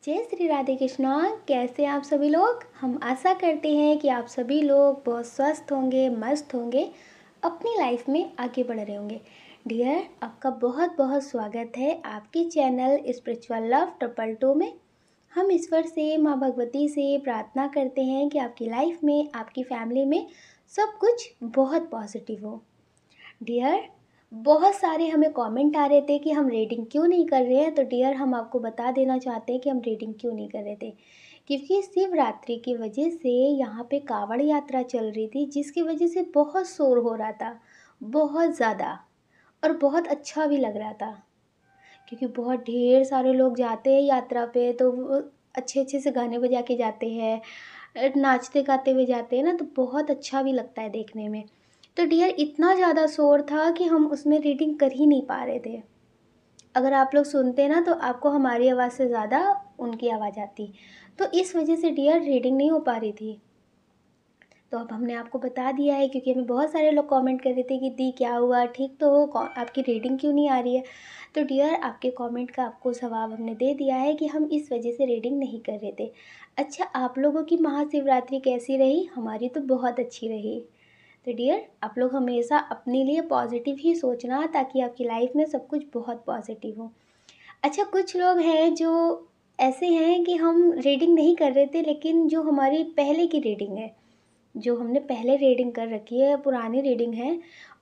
जय श्री राधे कृष्णा। कैसे हैं आप सभी लोग। हम आशा करते हैं कि आप सभी लोग बहुत स्वस्थ होंगे, मस्त होंगे, अपनी लाइफ में आगे बढ़ रहे होंगे। डियर, आपका बहुत बहुत स्वागत है आपके channel spiritual love triple two में। हम ईश्वर से, माँ भगवती से प्रार्थना करते हैं कि आपकी लाइफ में, आपकी फैमिली में सब कुछ बहुत पॉजिटिव हो। डियर, बहुत सारे हमें कमेंट आ रहे थे कि हम रीडिंग क्यों नहीं कर रहे हैं। तो डियर, हम आपको बता देना चाहते हैं कि हम रीडिंग क्यों नहीं कर रहे थे, क्योंकि शिवरात्रि की वजह से यहाँ पे कावड़ यात्रा चल रही थी, जिसकी वजह से बहुत शोर हो रहा था, बहुत ज़्यादा, और बहुत अच्छा भी लग रहा था, क्योंकि बहुत ढेर सारे लोग जाते हैं यात्रा पे, तो वो अच्छे अच्छे से गाने बजा के जाते हैं, नाचते गाते हुए जाते हैं ना, तो बहुत अच्छा भी लगता है देखने में। तो डियर, इतना ज़्यादा शोर था कि हम उसमें रीडिंग कर ही नहीं पा रहे थे। अगर आप लोग सुनते ना तो आपको हमारी आवाज़ से ज़्यादा उनकी आवाज़ आती, तो इस वजह से डियर रीडिंग नहीं हो पा रही थी। तो अब हमने आपको बता दिया है, क्योंकि हमें बहुत सारे लोग कमेंट कर रहे थे कि दी क्या हुआ, ठीक तो हो, आपकी रीडिंग क्यों नहीं आ रही है। तो डियर, आपके कमेंट का आपको जवाब हमने दे दिया है कि हम इस वजह से रीडिंग नहीं कर रहे थे। अच्छा, आप लोगों की महाशिवरात्रि कैसी रही। हमारी तो बहुत अच्छी रही। तो डियर, आप लोग हमेशा अपने लिए पॉजिटिव ही सोचना, ताकि आपकी लाइफ में सब कुछ बहुत पॉजिटिव हो। अच्छा, कुछ लोग हैं जो ऐसे हैं कि हम रीडिंग नहीं कर रहे थे, लेकिन जो हमारी पहले की रीडिंग है, जो हमने पहले रीडिंग कर रखी है, पुरानी रीडिंग है,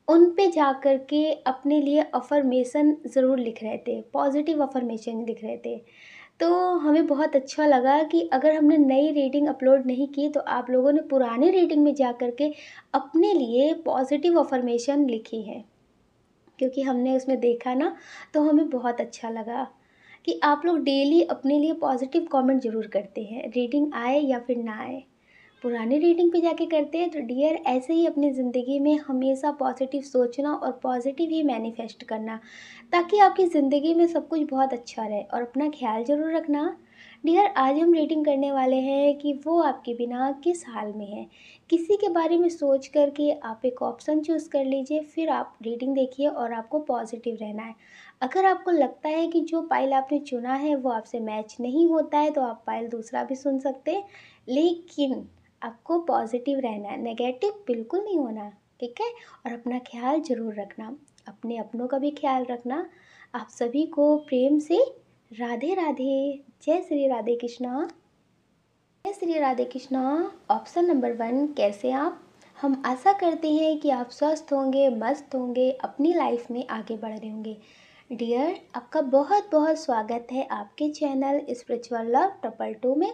उन पे जा कर के अपने लिए अफर्मेशन ज़रूर लिख रहे थे, पॉजिटिव अफर्मेशन लिख रहे थे। तो हमें बहुत अच्छा लगा कि अगर हमने नई रीडिंग अपलोड नहीं की, तो आप लोगों ने पुरानी रीडिंग में जा कर के अपने लिए पॉजिटिव अफर्मेशन लिखी है, क्योंकि हमने उसमें देखा ना, तो हमें बहुत अच्छा लगा कि आप लोग डेली अपने लिए पॉजिटिव कमेंट ज़रूर करते हैं, रीडिंग आए या फिर ना आए। पुरानी रीडिंग पे जाके करते हैं। तो डियर, ऐसे ही अपनी ज़िंदगी में हमेशा पॉजिटिव सोचना और पॉजिटिव ही मैनिफेस्ट करना, ताकि आपकी ज़िंदगी में सब कुछ बहुत अच्छा रहे। और अपना ख्याल ज़रूर रखना। डियर, आज हम रीडिंग करने वाले हैं कि वो आपके बिना किस हाल में है। किसी के बारे में सोच करके आप एक ऑप्शन चूज़ कर लीजिए, फिर आप रीडिंग देखिए और आपको पॉजिटिव रहना है। अगर आपको लगता है कि जो पाइल आपने चुना है वो आपसे मैच नहीं होता है, तो आप पाइल दूसरा भी सुन सकते हैं, लेकिन आपको पॉजिटिव रहना है, नेगेटिव बिल्कुल नहीं होना, ठीक है। और अपना ख्याल ज़रूर रखना, अपने अपनों का भी ख्याल रखना। आप सभी को प्रेम से राधे राधे। जय श्री राधे कृष्णा। जय श्री राधे कृष्णा। ऑप्शन नंबर 1, कैसे आप। हम आशा करते हैं कि आप स्वस्थ होंगे, मस्त होंगे, अपनी लाइफ में आगे बढ़ रहे होंगे। डियर, आपका बहुत बहुत स्वागत है आपके channel spiritual love triple two में।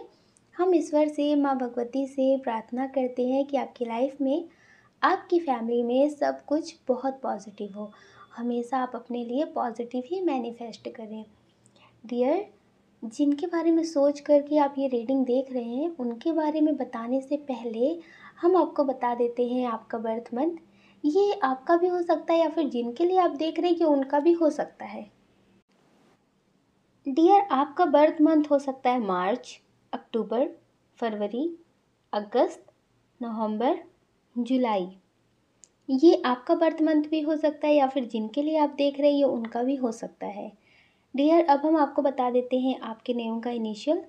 हम ईश्वर से, माँ भगवती से प्रार्थना करते हैं कि आपकी लाइफ में, आपकी फैमिली में सब कुछ बहुत पॉजिटिव हो। हमेशा आप अपने लिए पॉजिटिव ही मैनिफेस्ट करें। डियर, जिनके बारे में सोच कर के आप ये रीडिंग देख रहे हैं, उनके बारे में बताने से पहले हम आपको बता देते हैं आपका बर्थ मंथ। ये आपका भी हो सकता है, या फिर जिनके लिए आप देख रहे हैं कि उनका भी हो सकता है। डियर, आपका बर्थ मंथ हो सकता है मार्च, अक्टूबर, फरवरी, अगस्त, नवंबर, जुलाई। ये आपका बर्थ मंथ भी हो सकता है, या फिर जिनके लिए आप देख रहे हैं ये उनका भी हो सकता है। डियर, अब हम आपको बता देते हैं आपके नेम का इनिशियल।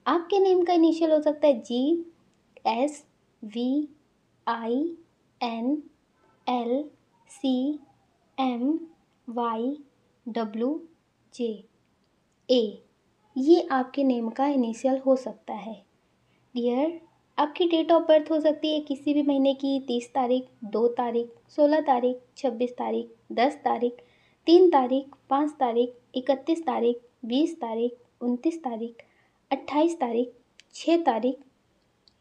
आपके नेम का इनिशियल हो सकता है GSVINLCMYWJ। ए, ये आपके नेम का इनिशियल हो सकता है। डियर, आपकी डेट ऑफ बर्थ हो सकती है किसी भी महीने की 30 तारीख, 2 तारीख, 16 तारीख, 26 तारीख, 10 तारीख, 3 तारीख, 5 तारीख, 31 तारीख, 20 तारीख, 29 तारीख, 28 तारीख, 6 तारीख,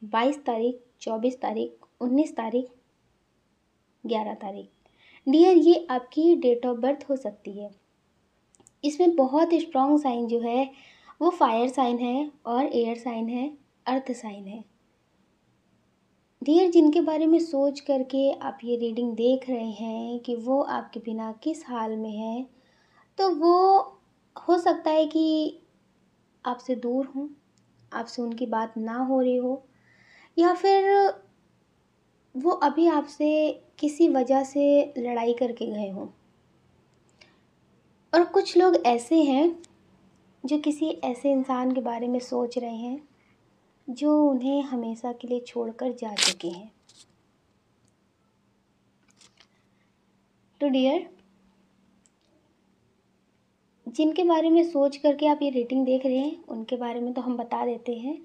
22 तारीख, 24 तारीख, 19 तारीख, 11 तारीख। डियर, ये आपकी डेट ऑफ बर्थ हो सकती है। इसमें बहुत स्ट्रॉन्ग साइन जो है वो फायर साइन है और एयर साइन है, अर्थ साइन है। डियर, जिनके बारे में सोच करके आप ये रीडिंग देख रहे हैं कि वो आपके बिना किस हाल में है, तो वो हो सकता है कि आपसे दूर हों, आपसे उनकी बात ना हो रही हो, या फिर वो अभी आपसे किसी वजह से लड़ाई करके गए हों। और कुछ लोग ऐसे हैं जो किसी ऐसे इंसान के बारे में सोच रहे हैं जो उन्हें हमेशा के लिए छोड़कर जा चुके हैं। तो डियर, जिनके बारे में सोच करके आप ये रेटिंग देख रहे हैं उनके बारे में तो हम बता देते हैं,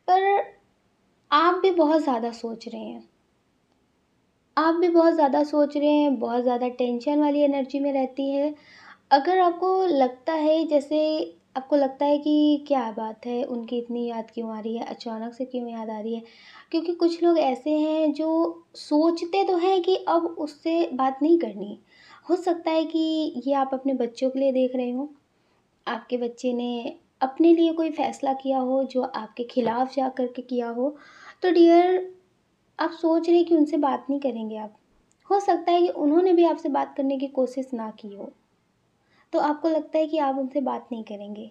पर आप भी बहुत ज़्यादा सोच रहे हैं। आप भी बहुत ज़्यादा सोच रहे हैं, बहुत ज़्यादा टेंशन वाली एनर्जी में रहती है। अगर आपको लगता है, जैसे आपको लगता है कि क्या बात है, उनकी इतनी याद क्यों आ रही है, अचानक से क्यों याद आ रही है, क्योंकि कुछ लोग ऐसे हैं जो सोचते तो हैं कि अब उससे बात नहीं करनी। हो सकता है कि ये आप अपने बच्चों के लिए देख रहे हो, आपके बच्चे ने अपने लिए कोई फ़ैसला किया हो जो आपके खिलाफ जा कर के किया हो। तो डियर, आप सोच रहे हैं कि उनसे बात नहीं करेंगे आप। हो सकता है कि उन्होंने भी आपसे बात करने की कोशिश ना की हो, तो आपको लगता है कि आप उनसे बात नहीं करेंगे।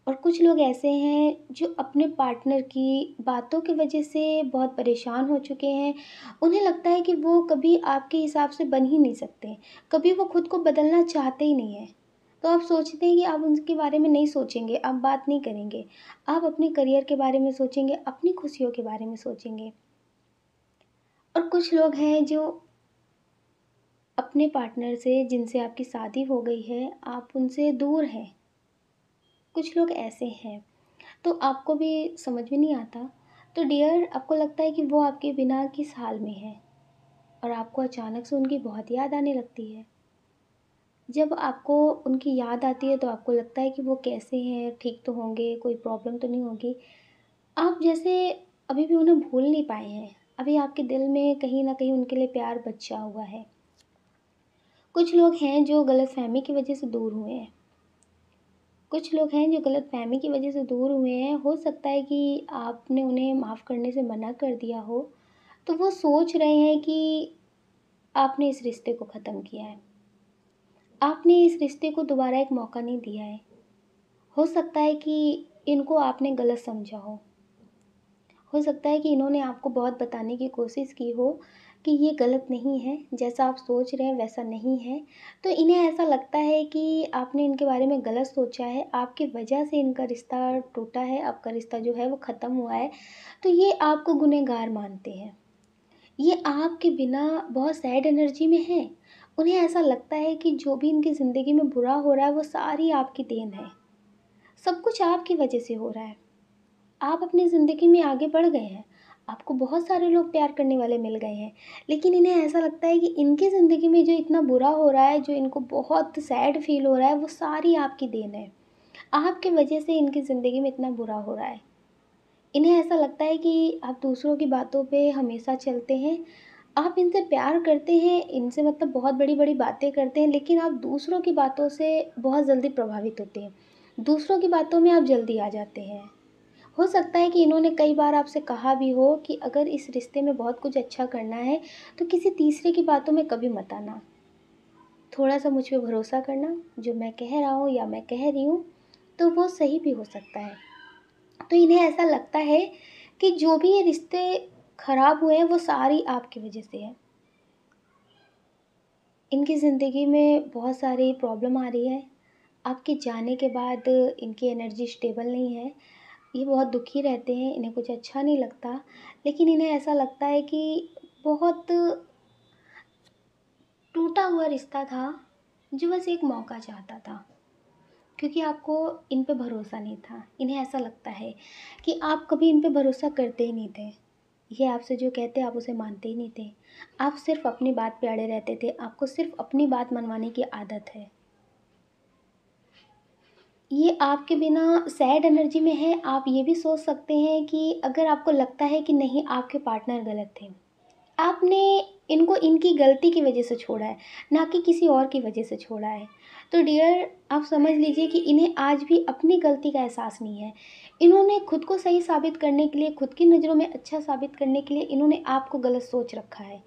और कुछ लोग ऐसे हैं जो अपने पार्टनर की बातों की वजह से बहुत परेशान हो चुके हैं। उन्हें लगता है कि वो कभी आपके हिसाब से बन ही नहीं सकते, कभी वो खुद को बदलना चाहते ही नहीं हैं। तो आप सोचते हैं कि आप उनके बारे में नहीं सोचेंगे, आप बात नहीं करेंगे। आप अपने करियर के बारे में सोचेंगे, अपनी खुशियों के बारे में सोचेंगे। और कुछ लोग हैं जो अपने पार्टनर से, जिनसे आपकी शादी हो गई है, आप उनसे दूर हैं। कुछ लोग ऐसे हैं, तो आपको भी समझ में नहीं आता। तो डियर, आपको लगता है कि वो आपके बिना किस हाल में है, और आपको अचानक से उनकी बहुत याद आने लगती है। जब आपको उनकी याद आती है तो आपको लगता है कि वो कैसे हैं, ठीक तो होंगे, कोई प्रॉब्लम तो नहीं होगी। आप जैसे अभी भी उन्हें भूल नहीं पाए हैं, अभी आपके दिल में कहीं ना कहीं उनके लिए प्यार बचा हुआ है। कुछ लोग हैं जो गलतफहमी की वजह से दूर हुए हैं। कुछ लोग हैं जो गलतफहमी की वजह से दूर हुए हैं। हो सकता है कि आपने उन्हें माफ़ करने से मना कर दिया हो, तो वो सोच रहे हैं कि आपने इस रिश्ते को ख़त्म किया है। आपने इस रिश्ते को दोबारा एक मौका नहीं दिया है। हो सकता है कि इनको आपने गलत समझा हो सकता है कि इन्होंने आपको बहुत बताने की कोशिश की हो कि ये गलत नहीं है, जैसा आप सोच रहे हैं वैसा नहीं है। तो इन्हें ऐसा लगता है कि आपने इनके बारे में गलत सोचा है, आपकी वजह से इनका रिश्ता टूटा है, आपका रिश्ता जो है वो ख़त्म हुआ है। तो ये आपको गुनहगार मानते हैं। ये आपके बिना बहुत सैड एनर्जी में हैं। उन्हें ऐसा लगता है कि जो भी इनकी ज़िंदगी में बुरा हो रहा है वो सारी आपकी देन है। सब कुछ आपकी वजह से हो रहा है। आप अपनी ज़िंदगी में आगे बढ़ गए हैं, आपको बहुत सारे लोग प्यार करने वाले मिल गए हैं, लेकिन इन्हें ऐसा लगता है कि इनकी ज़िंदगी में जो इतना बुरा हो रहा है, जो इनको बहुत सैड फ़ील हो रहा है, वो सारी आपकी देन है। आपकी वजह से इनकी ज़िंदगी में इतना बुरा हो रहा है। इन्हें ऐसा लगता है कि आप दूसरों की बातों पे हमेशा चलते हैं, आप इनसे प्यार करते हैं, इनसे मतलब बहुत बड़ी-बड़ी बातें करते हैं, लेकिन आप दूसरों की बातों से बहुत जल्दी प्रभावित होते हैं। दूसरों की बातों में आप जल्दी आ जाते हैं। हो सकता है कि इन्होंने कई बार आपसे कहा भी हो कि अगर इस रिश्ते में बहुत कुछ अच्छा करना है, तो किसी तीसरे की बातों में कभी मत आना। थोड़ा-सा मुझ पे भरोसा करना, जो मैं कह रहा हूँ या मैं कह रही हूँ, तो वो सही भी हो सकता है। तो इन्हें ऐसा लगता है कि जो भी ये रिश्ते खराब हुए हैं, वो सारी आपकी वजह से है। इनकी ज़िंदगी में बहुत सारी प्रॉब्लम आ रही है। आपके जाने के बाद इनकी एनर्जी स्टेबल नहीं है। ये बहुत दुखी रहते हैं, इन्हें कुछ अच्छा नहीं लगता, लेकिन इन्हें ऐसा लगता है कि बहुत टूटा हुआ रिश्ता था, जो बस एक मौका चाहता था, क्योंकि आपको इन पे भरोसा नहीं था। इन्हें ऐसा लगता है कि आप कभी इन पे भरोसा करते ही नहीं थे। ये आपसे जो कहते आप उसे मानते ही नहीं थे। आप सिर्फ़ अपनी बात पे अड़े रहते थे, आपको सिर्फ़ अपनी बात मनवाने की आदत है। ये आपके बिना सैड एनर्जी में है। आप ये भी सोच सकते हैं कि अगर आपको लगता है कि नहीं, आपके पार्टनर गलत थे, आपने इनको इनकी गलती की वजह से छोड़ा है, ना कि किसी और की वजह से छोड़ा है। तो डियर, आप समझ लीजिए कि इन्हें आज भी अपनी गलती का एहसास नहीं है। इन्होंने खुद को सही साबित करने के लिए, खुद की नज़रों में अच्छा साबित करने के लिए इन्होंने आपको गलत सोच रखा है।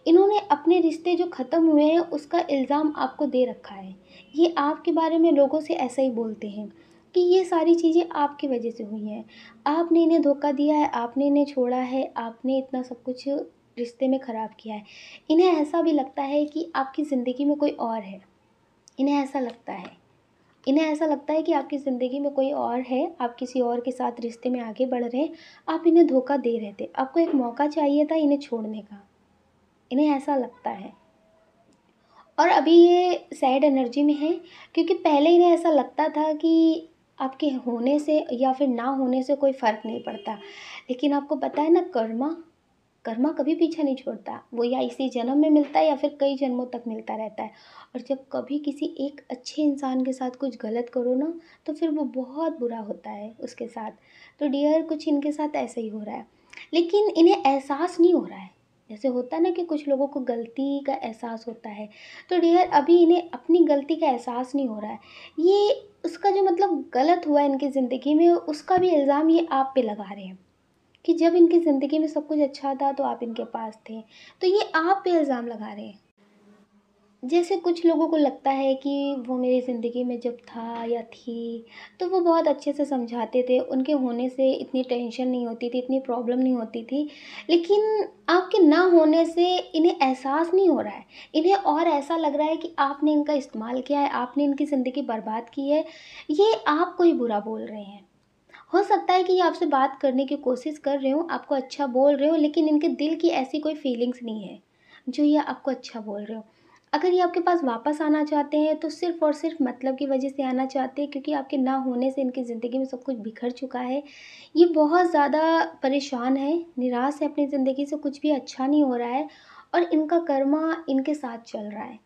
इन्होंने अपने रिश्ते जो ख़त्म हुए हैं उसका इल्ज़ाम आपको दे रखा है। ये आपके बारे में लोगों से ऐसा ही बोलते हैं कि ये सारी चीज़ें आपकी वजह से हुई हैं। आपने इन्हें धोखा दिया है, आपने इन्हें छोड़ा है, आपने इतना सब कुछ रिश्ते में ख़राब किया है। इन्हें ऐसा भी लगता है कि आपकी ज़िंदगी में कोई और है। इन्हें ऐसा लगता है। इन्हें ऐसा लगता है कि आपकी ज़िंदगी में कोई और है, आप किसी और के साथ रिश्ते में आगे बढ़ रहे हैं, आप इन्हें धोखा दे रहे थे। आपको एक मौका चाहिए था इन्हें छोड़ने का, इन्हें ऐसा लगता है। और अभी ये सैड एनर्जी में है क्योंकि पहले इन्हें ऐसा लगता था कि आपके होने से या फिर ना होने से कोई फ़र्क नहीं पड़ता। लेकिन आपको पता है ना, कर्मा कर्मा कभी पीछा नहीं छोड़ता। वो या इसी जन्म में मिलता है या फिर कई जन्मों तक मिलता रहता है। और जब कभी किसी एक अच्छे इंसान के साथ कुछ गलत करो ना, तो फिर वो बहुत बुरा होता है उसके साथ। तो डियर, कुछ इनके साथ ऐसा ही हो रहा है, लेकिन इन्हें एहसास नहीं हो रहा है। जैसे होता है ना कि कुछ लोगों को गलती का एहसास होता है, तो डियर अभी इन्हें अपनी गलती का एहसास नहीं हो रहा है। ये उसका जो मतलब गलत हुआ है इनकी ज़िंदगी में, उसका भी इल्ज़ाम ये आप पे लगा रहे हैं कि जब इनकी ज़िंदगी में सब कुछ अच्छा था तो आप इनके पास थे। तो ये आप पे इल्ज़ाम लगा रहे हैं। जैसे कुछ लोगों को लगता है कि वो मेरी ज़िंदगी में जब था या थी, तो वो बहुत अच्छे से समझाते थे, उनके होने से इतनी टेंशन नहीं होती थी, इतनी प्रॉब्लम नहीं होती थी। लेकिन आपके ना होने से इन्हें एहसास नहीं हो रहा है। इन्हें और ऐसा लग रहा है कि आपने इनका इस्तेमाल किया है, आपने इनकी ज़िंदगी बर्बाद की है, ये आपको ही बुरा बोल रहे हैं। हो सकता है कि ये आपसे बात करने की कोशिश कर रहे हों, आपको अच्छा बोल रहे हों, लेकिन इनके दिल की ऐसी कोई फीलिंग्स नहीं है, जो ये आपको अच्छा बोल रहे हों। अगर ये आपके पास वापस आना चाहते हैं, तो सिर्फ़ और सिर्फ़ मतलब की वजह से आना चाहते हैं, क्योंकि आपके ना होने से इनकी ज़िंदगी में सब कुछ बिखर चुका है। ये बहुत ज़्यादा परेशान हैं, निराश है अपनी ज़िंदगी से, कुछ भी अच्छा नहीं हो रहा है और इनका कर्मा इनके साथ चल रहा है।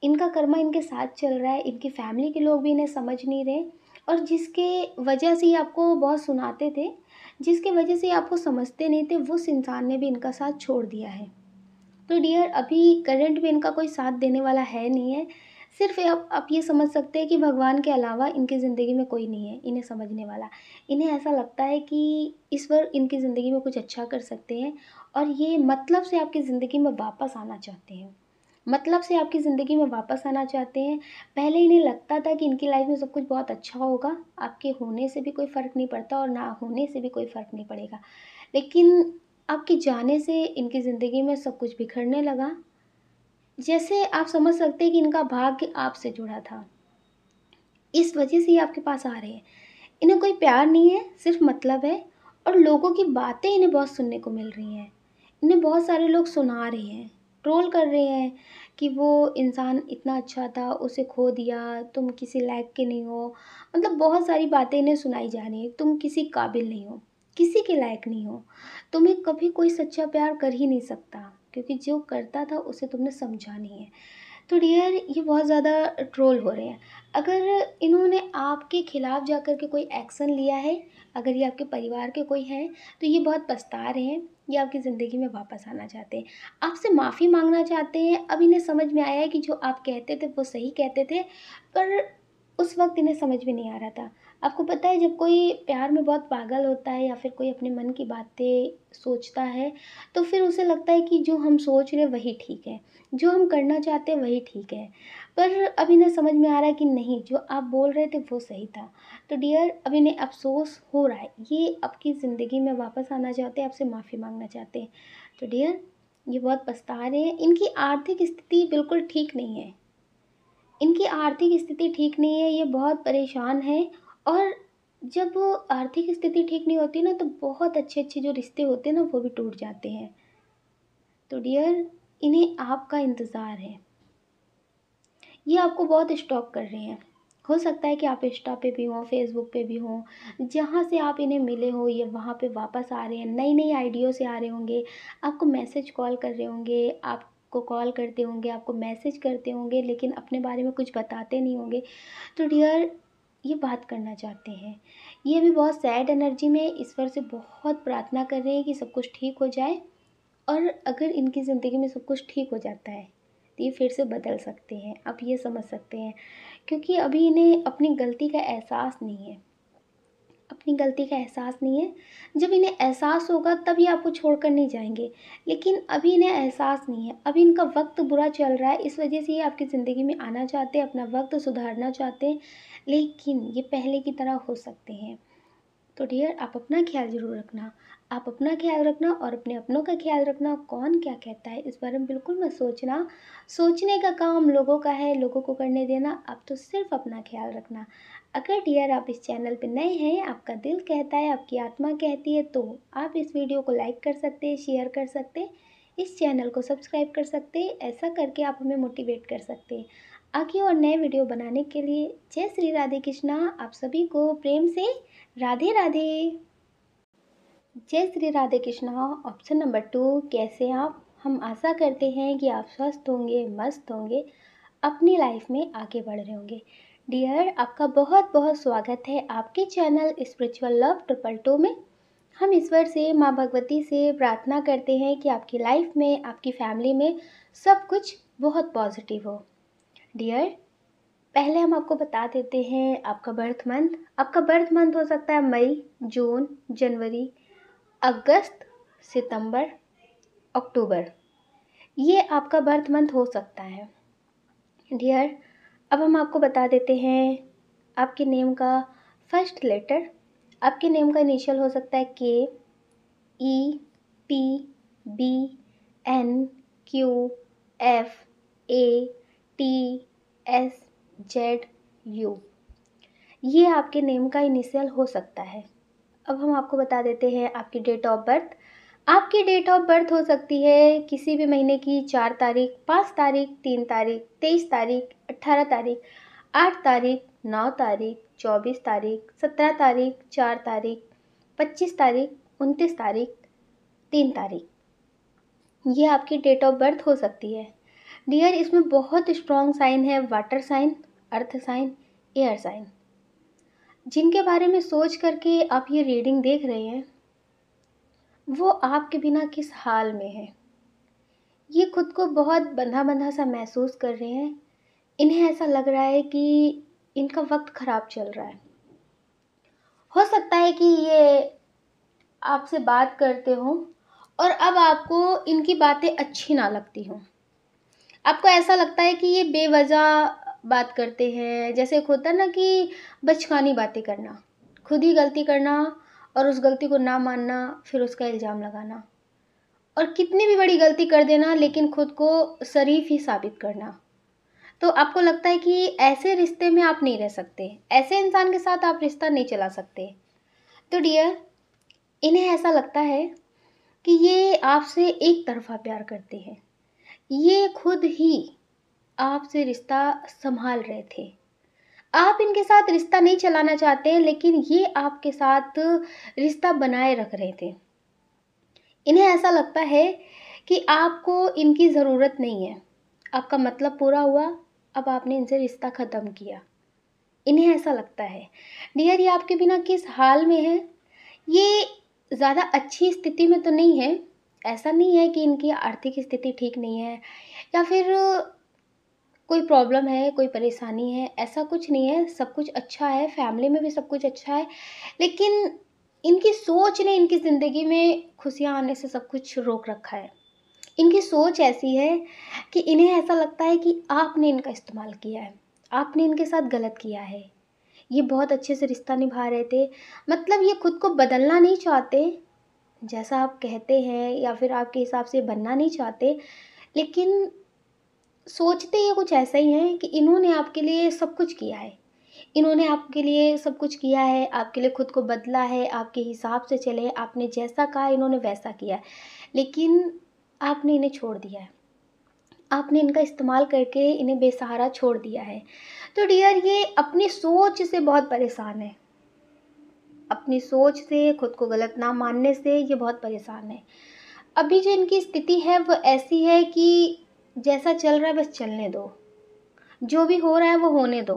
इनका कर्मा इनके साथ चल रहा है, इनकी फैमिली के लोग भी इन्हें समझ नहीं रहे और जिसके वजह से ये आपको बहुत सुनाते थे, जिसकी वजह से ये आपको समझते नहीं थे, उस इंसान ने भी इनका साथ छोड़ दिया है। तो डियर, अभी करंट में इनका कोई साथ देने वाला है नहीं है। सिर्फ़ आप ये समझ सकते हैं कि भगवान के अलावा इनकी ज़िंदगी में कोई नहीं है, इन्हें समझने वाला। इन्हें ऐसा लगता है कि ईश्वर इनकी ज़िंदगी में कुछ अच्छा कर सकते हैं और ये मतलब से आपकी ज़िंदगी में वापस आना चाहते हैं। मतलब से आपकी ज़िंदगी में वापस आना चाहते हैं। पहले इन्हें लगता था कि इनकी लाइफ़ में सब कुछ बहुत अच्छा होगा, आपके होने से भी कोई फ़र्क नहीं पड़ता और ना होने से भी कोई फ़र्क नहीं पड़ेगा। लेकिन आपके जाने से इनकी ज़िंदगी में सब कुछ बिखरने लगा। जैसे आप समझ सकते हैं कि इनका भाग्य आपसे जुड़ा था। इस वजह से ये आपके पास आ रहे हैं। इन्हें कोई प्यार नहीं है, सिर्फ़ मतलब है और लोगों की बातें इन्हें बहुत सुनने को मिल रही हैं। इन्हें बहुत सारे लोग सुना रहे हैं, ट्रोल कर रहे हैं कि वो इंसान इतना अच्छा था, उसे खो दिया, तुम किसी लायक के नहीं हो। मतलब बहुत सारी बातें इन्हें सुनाई जा रही हैं, तुम किसी काबिल नहीं हो, किसी के लायक नहीं हो, तुम्हें कभी कोई सच्चा प्यार कर ही नहीं सकता, क्योंकि जो करता था उसे तुमने समझा नहीं है। तो डियर, ये बहुत ज़्यादा ट्रोल हो रहे हैं। अगर इन्होंने आपके खिलाफ़ जाकर के कोई एक्शन लिया है, अगर ये आपके परिवार के कोई हैं, तो ये बहुत पछता रहे हैं, ये आपकी ज़िंदगी में वापस आना चाहते हैं। आपसे माफ़ी माँगना चाहते हैं। अब इन्हें समझ में आया है कि जो आप कहते थे वो सही कहते थे, पर उस वक़्त इन्हें समझ में नहीं आ रहा था। आपको पता है, जब कोई प्यार में बहुत पागल होता है या फिर कोई अपने मन की बातें सोचता है, तो फिर उसे लगता है कि जो हम सोच रहे हैं वही ठीक है, जो हम करना चाहते हैं वही ठीक है। पर अब इन्हें समझ में आ रहा है कि नहीं, जो आप बोल रहे थे वो सही था। तो डियर, अब इन्हें अफ़सोस हो रहा है। ये आपकी ज़िंदगी में वापस आना चाहते हैं, आपसे माफ़ी माँगना चाहते हैं। तो डियर, ये बहुत पछता रहे हैं। इनकी आर्थिक स्थिति बिल्कुल ठीक नहीं है। इनकी आर्थिक स्थिति ठीक नहीं है, ये बहुत परेशान हैं और जब आर्थिक स्थिति ठीक नहीं होती ना, तो बहुत अच्छे-अच्छे जो रिश्ते होते हैं ना, वो भी टूट जाते हैं। तो डियर, इन्हें आपका इंतज़ार है। ये आपको बहुत स्टॉक कर रहे हैं। हो सकता है कि आप इंस्टा पे भी हों, फ़ेसबुक पे भी हों, जहाँ से आप इन्हें मिले हो, ये वहाँ पे वापस आ रहे हैं, नई-नई आइडियो से आ रहे होंगे, आपको मैसेज कॉल कर रहे होंगे, आपको कॉल करते होंगे, आपको मैसेज करते होंगे, लेकिन अपने बारे में कुछ बताते नहीं होंगे। तो डियर, ये बात करना चाहते हैं। ये भी बहुत सैड एनर्जी में ईश्वर से बहुत प्रार्थना कर रहे हैं कि सब कुछ ठीक हो जाए और अगर इनकी ज़िंदगी में सब कुछ ठीक हो जाता है, तो ये फिर से बदल सकते हैं, आप ये समझ सकते हैं। क्योंकि अभी इन्हें अपनी गलती का एहसास नहीं है, अपनी गलती का एहसास नहीं है। जब इन्हें एहसास होगा तब ये आपको छोड़कर नहीं जाएँगे, लेकिन अभी इन्हें एहसास नहीं है। अभी इनका वक़्त बुरा चल रहा है, इस वजह से ये आपकी ज़िंदगी में आना चाहते हैं, अपना वक़्त सुधारना चाहते हैं, लेकिन ये पहले की तरह हो सकते हैं। तो डियर आप अपना ख्याल ज़रूर रखना। आप अपना ख्याल रखना और अपने अपनों का ख्याल रखना। कौन क्या कहता है इस बारे में बिल्कुल मत सोचना। सोचने का काम लोगों का है, लोगों को करने देना। आप तो सिर्फ अपना ख्याल रखना। अगर डियर आप इस चैनल पे नए हैं, आपका दिल कहता है, आपकी आत्मा कहती है, तो आप इस वीडियो को लाइक कर सकते हैं, शेयर कर सकते हैं, इस चैनल को सब्सक्राइब कर सकते हैं। ऐसा करके आप हमें मोटिवेट कर सकते हैं आगे और नए वीडियो बनाने के लिए। जय श्री राधे कृष्णा। आप सभी को प्रेम से राधे राधे। जय श्री राधे कृष्णा। ऑप्शन नंबर 2, कैसे आप? हम आशा करते हैं कि आप स्वस्थ होंगे, मस्त होंगे, अपनी लाइफ में आगे बढ़ रहे होंगे। डियर आपका बहुत बहुत स्वागत है आपके चैनल स्पिरिचुअल लव 222 में। हम ईश्वर से, माँ भगवती से प्रार्थना करते हैं कि आपकी लाइफ में, आपकी फैमिली में सब कुछ बहुत पॉजिटिव हो। डियर पहले हम आपको बता देते हैं आपका बर्थ मंथ। आपका बर्थ मंथ हो सकता है मई, जून, जनवरी, अगस्त, सितंबर, अक्टूबर। ये आपका बर्थ मंथ हो सकता है। डियर अब हम आपको बता देते हैं आपके नेम का फर्स्ट लेटर। आपके नेम का इनिशियल हो सकता है K, E, P, B, N, Q, F, A, T, S, Z, U. ये आपके नेम का इनिशियल हो सकता है। अब हम आपको बता देते हैं आपकी डेट ऑफ बर्थ। आपकी डेट ऑफ बर्थ हो सकती है किसी भी महीने की 4 तारीख, 5 तारीख, 3 तारीख, 23 तारीख, 18 तारीख, 8 तारीख, 9 तारीख, 24 तारीख, 17 तारीख, 4 तारीख, 25 तारीख, 29 तारीख, 3 तारीख। ये आपकी डेट ऑफ बर्थ हो सकती है। डियर इसमें बहुत स्ट्रॉन्ग साइन है, water sign, earth sign, air sign. जिनके बारे में सोच करके आप ये रीडिंग देख रहे हैं वो आपके बिना किस हाल में है। ये खुद को बहुत बंधा बंधा सा महसूस कर रहे हैं। इन्हें ऐसा लग रहा है कि इनका वक्त खराब चल रहा है। हो सकता है कि ये आपसे बात करते हो और अब आपको इनकी बातें अच्छी ना लगती हों। आपको ऐसा लगता है कि ये बेवजह बात करते हैं। जैसे एक होता है ना कि बचकानी बातें करना, खुद ही गलती करना और उस गलती को ना मानना, फिर उसका इल्ज़ाम लगाना, और कितनी भी बड़ी गलती कर देना लेकिन खुद को शरीफ ही साबित करना। तो आपको लगता है कि ऐसे रिश्ते में आप नहीं रह सकते, ऐसे इंसान के साथ आप रिश्ता नहीं चला सकते। तो डियर इन्हें ऐसा लगता है कि ये आपसे एक तरफा प्यार करते हैं। ये खुद ही आपसे रिश्ता संभाल रहे थे। आप इनके साथ रिश्ता नहीं चलाना चाहते लेकिन ये आपके साथ रिश्ता बनाए रख रहे थे। इन्हें ऐसा लगता है कि आपको इनकी ज़रूरत नहीं है, आपका मतलब पूरा हुआ, अब आपने इनसे रिश्ता ख़त्म किया। इन्हें ऐसा लगता है। डियर ये आपके बिना किस हाल में है। ये ज़्यादा अच्छी स्थिति में तो नहीं है। ऐसा नहीं है कि इनकी आर्थिक स्थिति ठीक नहीं है या फिर कोई प्रॉब्लम है, कोई परेशानी है, ऐसा कुछ नहीं है। सब कुछ अच्छा है, फैमिली में भी सब कुछ अच्छा है, लेकिन इनकी सोच ने इनकी ज़िंदगी में खुशियाँ आने से सब कुछ रोक रखा है। इनकी सोच ऐसी है कि इन्हें ऐसा लगता है कि आपने इनका इस्तेमाल किया है, आपने इनके साथ गलत किया है। ये बहुत अच्छे से रिश्ता निभा रहे थे, मतलब ये खुद को बदलना नहीं चाहते जैसा आप कहते हैं या फिर आपके हिसाब से बनना नहीं चाहते, लेकिन सोचते ये कुछ ऐसा ही है कि इन्होंने आपके लिए सब कुछ किया है। इन्होंने आपके लिए सब कुछ किया है, आपके लिए खुद को बदला है, आपके हिसाब से चले, आपने जैसा कहा इन्होंने वैसा किया है, लेकिन आपने इन्हें छोड़ दिया है। आपने इनका इस्तेमाल करके इन्हें बेसहारा छोड़ दिया है। तो डियर ये अपनी सोच से बहुत परेशान है। अपनी सोच से, खुद को गलत ना मानने से ये बहुत परेशान है। अभी जो इनकी स्थिति है वो ऐसी है कि जैसा चल रहा है बस चलने दो, जो भी हो रहा है वो होने दो।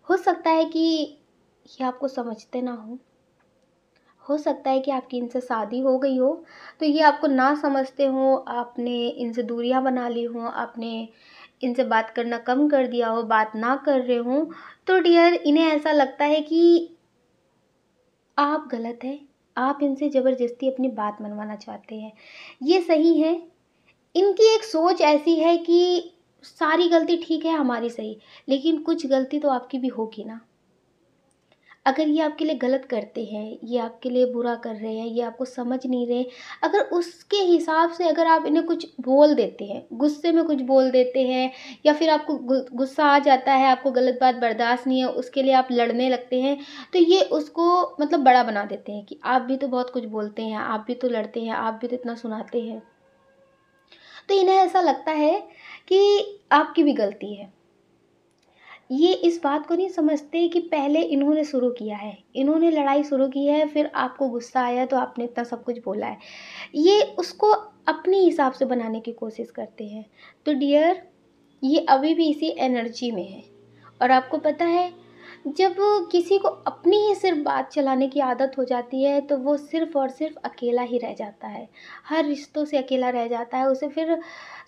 हो सकता है कि ये आपको समझते ना हो सकता है कि आपकी इनसे शादी हो गई हो तो ये आपको ना समझते हो, आपने इनसे दूरियां बना ली हो, आपने इनसे बात करना कम कर दिया हो, बात ना कर रहे हो। तो डियर इन्हें ऐसा लगता है कि आप गलत हैं, आप इनसे ज़बरदस्ती अपनी बात मनवाना चाहते हैं। ये सही है। इनकी एक सोच ऐसी है कि सारी गलती ठीक है हमारी सही, लेकिन कुछ गलती तो आपकी भी होगी ना। अगर ये आपके लिए गलत करते हैं, ये आपके लिए बुरा कर रहे हैं, ये आपको समझ नहीं रहे, अगर उसके हिसाब से अगर आप इन्हें कुछ बोल देते हैं, गुस्से में कुछ बोल देते हैं, या फिर आपको गुस्सा आ जाता है, आपको गलत बात बर्दाश्त नहीं है, उसके लिए आप लड़ने लगते हैं, तो ये उसको मतलब बड़ा बना देते हैं कि आप भी तो बहुत कुछ बोलते हैं, आप भी तो लड़ते हैं, आप भी तो इतना सुनाते हैं। तो इन्हें ऐसा लगता है कि आपकी भी गलती है। ये इस बात को नहीं समझते कि पहले इन्होंने शुरू किया है, इन्होंने लड़ाई शुरू की है, फिर आपको गुस्सा आया तो आपने इतना सब कुछ बोला है। ये उसको अपने हिसाब से बनाने की कोशिश करते हैं। तो डियर, ये अभी भी इसी एनर्जी में है। और आपको पता है, जब किसी को अपनी ही सिर्फ बात चलाने की आदत हो जाती है तो वो सिर्फ और सिर्फ अकेला ही रह जाता है, हर रिश्तों से अकेला रह जाता है। उसे फिर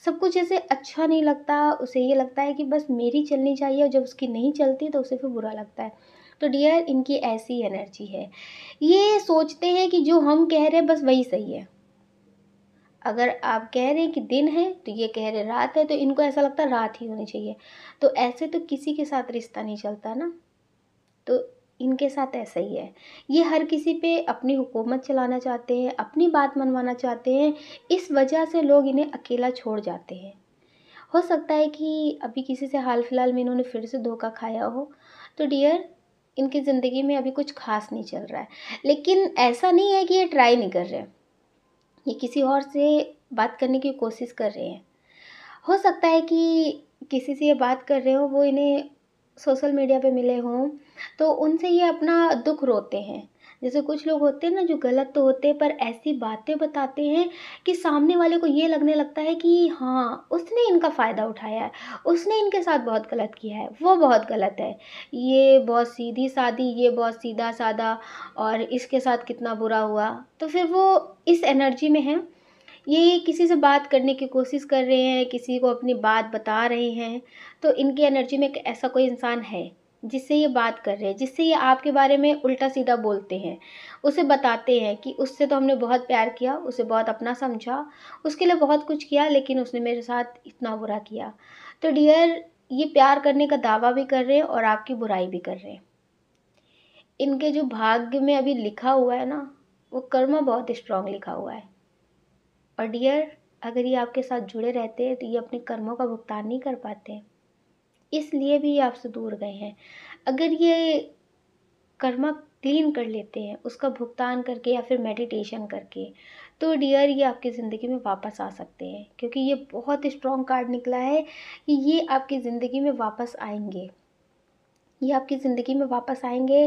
सब कुछ ऐसे अच्छा नहीं लगता, उसे ये लगता है कि बस मेरी चलनी चाहिए, और जब उसकी नहीं चलती तो उसे फिर बुरा लगता है। तो डियर, इनकी ऐसी एनर्जी है। ये सोचते हैं कि जो हम कह रहे हैं बस वही सही है। अगर आप कह रहे हैं कि दिन है तो ये कह रहे रात है, तो इनको ऐसा लगता है रात ही होनी चाहिए। तो ऐसे तो किसी के साथ रिश्ता नहीं चलता ना। तो इनके साथ ऐसा ही है। ये हर किसी पे अपनी हुकूमत चलाना चाहते हैं, अपनी बात मनवाना चाहते हैं। इस वजह से लोग इन्हें अकेला छोड़ जाते हैं। हो सकता है कि अभी किसी से हाल फिलहाल में इन्होंने फिर से धोखा खाया हो। तो डियर, इनकी ज़िंदगी में अभी कुछ खास नहीं चल रहा है। लेकिन ऐसा नहीं है कि ये ट्राई नहीं कर रहे, ये किसी और से बात करने की कोशिश कर रहे हैं। हो सकता है कि किसी से ये बात कर रहे हो, वो इन्हें सोशल मीडिया पे मिले हों, तो उनसे ये अपना दुख रोते हैं। जैसे कुछ लोग होते हैं ना, जो गलत तो होते हैं पर ऐसी बातें बताते हैं कि सामने वाले को ये लगने लगता है कि हाँ, उसने इनका फ़ायदा उठाया है, उसने इनके साथ बहुत गलत किया है, वो बहुत गलत है, ये बहुत सीधी-सादी, ये बहुत सीधा-सादा, और इसके साथ कितना बुरा हुआ। तो फिर वो इस एनर्जी में हैं, ये किसी से बात करने की कोशिश कर रहे हैं, किसी को अपनी बात बता रहे हैं। तो इनकी एनर्जी में एक ऐसा कोई इंसान है, जिससे ये बात कर रहे हैं, जिससे ये आपके बारे में उल्टा-सीधा बोलते हैं। उसे बताते हैं कि उससे तो हमने बहुत प्यार किया, उसे बहुत अपना समझा, उसके लिए बहुत कुछ किया, लेकिन उसने मेरे साथ इतना बुरा किया। तो डियर, ये प्यार करने का दावा भी कर रहे हैं और आपकी बुराई भी कर रहे हैं। इनके जो भाग्य में अभी लिखा हुआ है ना, वो कर्म बहुत स्ट्रॉन्ग लिखा हुआ है। और डियर, अगर ये आपके साथ जुड़े रहते हैं तो ये अपने कर्मों का भुगतान नहीं कर पाते, इसलिए भी ये आपसे दूर गए हैं। अगर ये कर्मा क्लीन कर लेते हैं, उसका भुगतान करके या फिर मेडिटेशन करके, तो डियर, ये आपकी ज़िंदगी में वापस आ सकते हैं, क्योंकि ये बहुत स्ट्रॉन्ग कार्ड निकला है कि ये आपकी ज़िंदगी में वापस आएंगे। ये आपकी ज़िंदगी में वापस आएँगे।